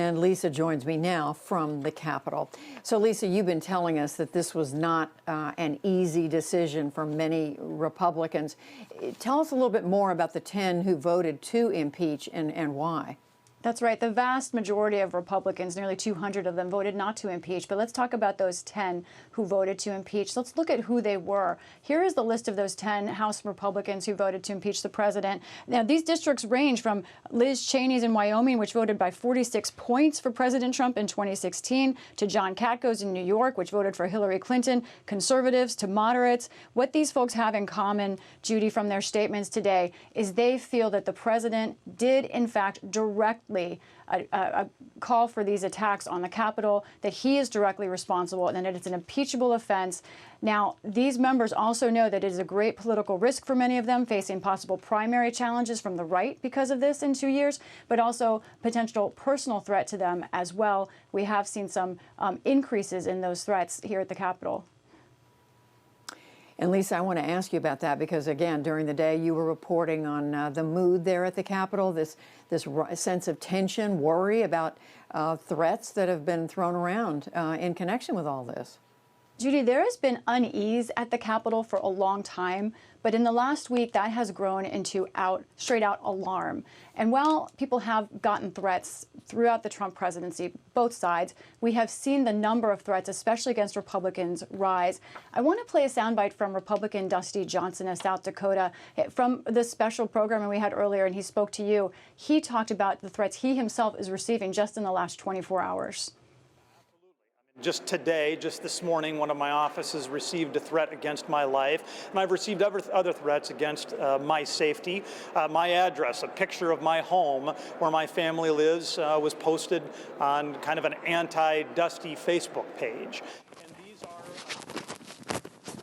And Lisa joins me now from the Capitol. So, Lisa, you've been telling us that this was not an easy decision for many Republicans. Tell us a little bit more about the 10 who voted to impeach and why. That's right. The vast majority of Republicans, nearly 200 of them, voted not to impeach. But let's talk about those 10 who voted to impeach. Let's look at who they were. Here is the list of those 10 House Republicans who voted to impeach the president. Now, these districts range from Liz Cheney's in Wyoming, which voted by 46 points for President Trump in 2016, to John Katko's in New York, which voted for Hillary Clinton, conservatives to moderates. What these folks have in common, Judy, from their statements today, is they feel that the president did, in fact, directly a call for these attacks on the Capitol, that he is directly responsible, and that it's an impeachable offense. Now, these members also know that it is a great political risk for many of them, facing possible primary challenges from the right because of this in 2 years, but also potential personal threat to them as well. We have seen some increases in those threats here at the Capitol. And Lisa, I want to ask you about that because, again, during the day you were reporting on the mood there at the Capitol, this sense of tension, worry about threats that have been thrown around in connection with all this. Judy, there has been unease at the Capitol for a long time, but in the last week that has grown into straight out alarm. And while people have gotten threats throughout the Trump presidency, both sides, we have seen the number of threats, especially against Republicans, rise. I want to play a soundbite from Republican Dusty Johnson of South Dakota from the special programming we had earlier, and he spoke to you. He talked about the threats he himself is receiving just in the last 24 hours. Just today, just this morning, one of my offices received a threat against my life, and I've received other threats against my safety. My address, a picture of my home where my family lives, was posted on kind of an anti-Dusty Facebook page. And these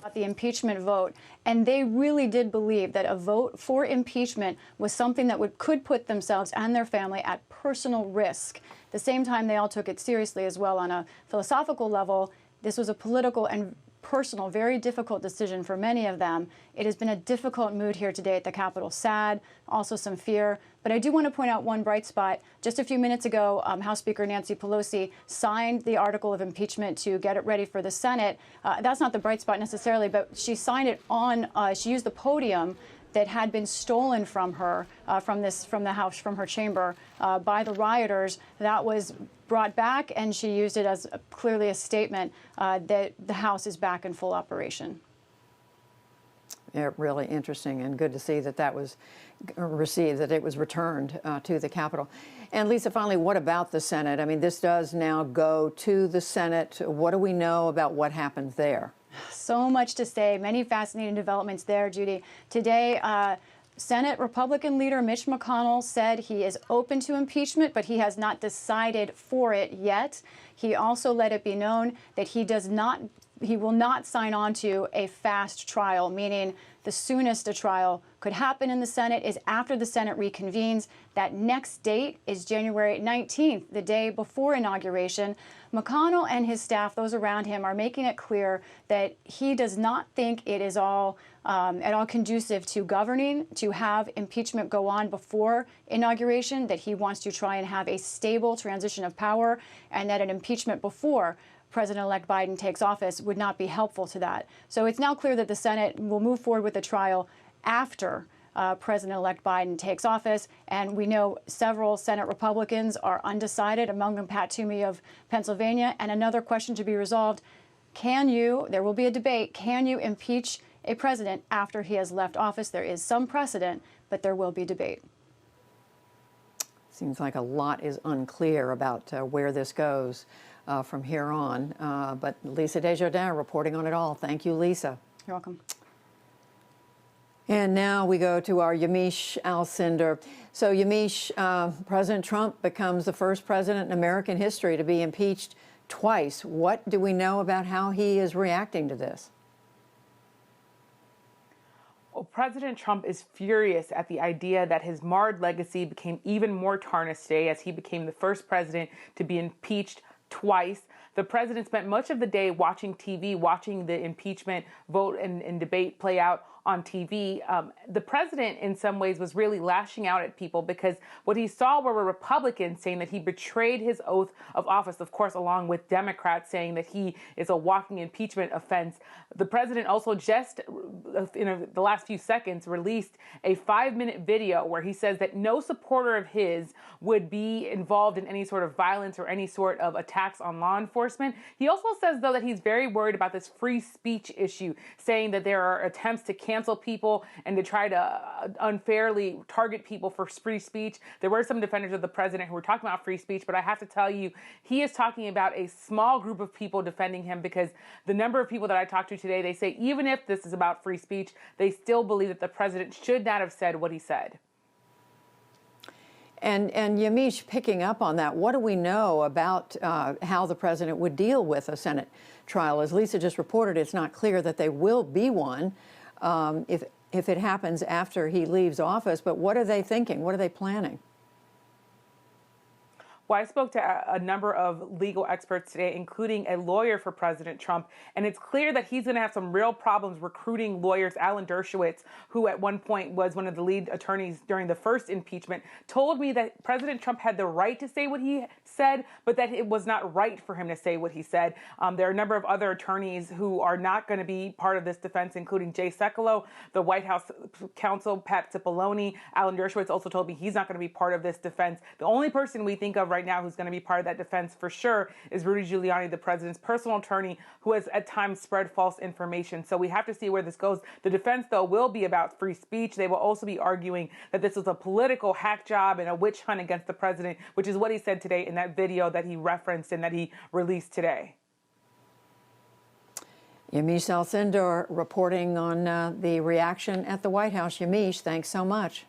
are the impeachment vote, and they really did believe that a vote for impeachment was something that could put themselves and their family at personal risk. At the same time, they all took it seriously as well on a philosophical level. This was a political and personal, very difficult decision for many of them. It has been a difficult mood here today at the Capitol, sad, also some fear. But I do want to point out one bright spot. Just a few minutes ago, House Speaker Nancy Pelosi signed the article of impeachment to get it ready for the Senate. That's not the bright spot necessarily, but she signed it on, she used the podium that had been stolen from her, from the House, from her chamber, by the rioters. That was brought back, and she used it as clearly a statement that the House is back in full operation. Yeah, really interesting and good to see that that was received, that it was returned to the Capitol. And Lisa, finally, what about the Senate? I mean, this does now go to the Senate. What do we know about what happens there? So much to say. Many fascinating developments there, Judy. Today, Senate Republican leader Mitch McConnell said he is open to impeachment, but he has not decided for it yet. He also let it be known that he will not sign on to a fast trial, meaning the soonest a trial could happen in the Senate is after the Senate reconvenes. That next date is January 19th, the day before inauguration. McConnell and his staff, those around him, are making it clear that he does not think it is at all conducive to governing to have impeachment go on before inauguration, that he wants to try and have a stable transition of power, and that an impeachment before President-elect Biden takes office would not be helpful to that. So it's now clear that the Senate will move forward with the trial after President-elect Biden takes office. And we know several Senate Republicans are undecided, among them Pat Toomey of Pennsylvania. And another question to be resolved, there will be a debate, can you impeach a president after he has left office? There is some precedent, but there will be debate. Seems like a lot is unclear about where this goes from here on. But Lisa Desjardins reporting on it all. Thank you, Lisa. You're welcome. And now we go to our Yamiche Alcindor. So Yamiche, President Trump becomes the first president in American history to be impeached twice. What do we know about how he is reacting to this? Well, President Trump is furious at the idea that his marred legacy became even more tarnished today as he became the first president to be impeached twice. The president spent much of the day watching TV, watching the impeachment vote and debate play out on TV. The president, in some ways, was really lashing out at people because what he saw were Republicans saying that he betrayed his oath of office, of course, along with Democrats saying that he is a walking impeachment offense. The president also just, in the last few seconds, released a 5-minute video where he says that no supporter of his would be involved in any sort of violence or any sort of attacks on law enforcement. He also says, though, that he's very worried about this free speech issue, saying that there are attempts to cancel people and to try to unfairly target people for free speech. There were some defenders of the president who were talking about free speech, but I have to tell you, he is talking about a small group of people defending him, because the number of people that I talked to today, they say even if this is about free speech, they still believe that the president should not have said what he said. And Yamiche, picking up on that, what do we know about how the president would deal with a Senate trial? As Lisa just reported, it's not clear that there will be one if it happens after he leaves office. But what are they thinking? What are they planning? Well, I spoke to a number of legal experts today, including a lawyer for President Trump, and it's clear that he's going to have some real problems recruiting lawyers. Alan Dershowitz, who at one point was one of the lead attorneys during the first impeachment, told me that President Trump had the right to say what he said, but that it was not right for him to say what he said. There are a number of other attorneys who are not going to be part of this defense, including Jay Sekulow, the White House counsel, Pat Cipollone. Alan Dershowitz also told me he's not going to be part of this defense. The only person we think of right now who's going to be part of that defense for sure is Rudy Giuliani, the president's personal attorney, who has at times spread false information. So we have to see where this goes. The defense, though, will be about free speech. They will also be arguing that this was a political hack job and a witch hunt against the president, which is what he said today in that video that he referenced and that he released today. Yamiche Alcindor reporting on the reaction at the White House. Yamiche, thanks so much.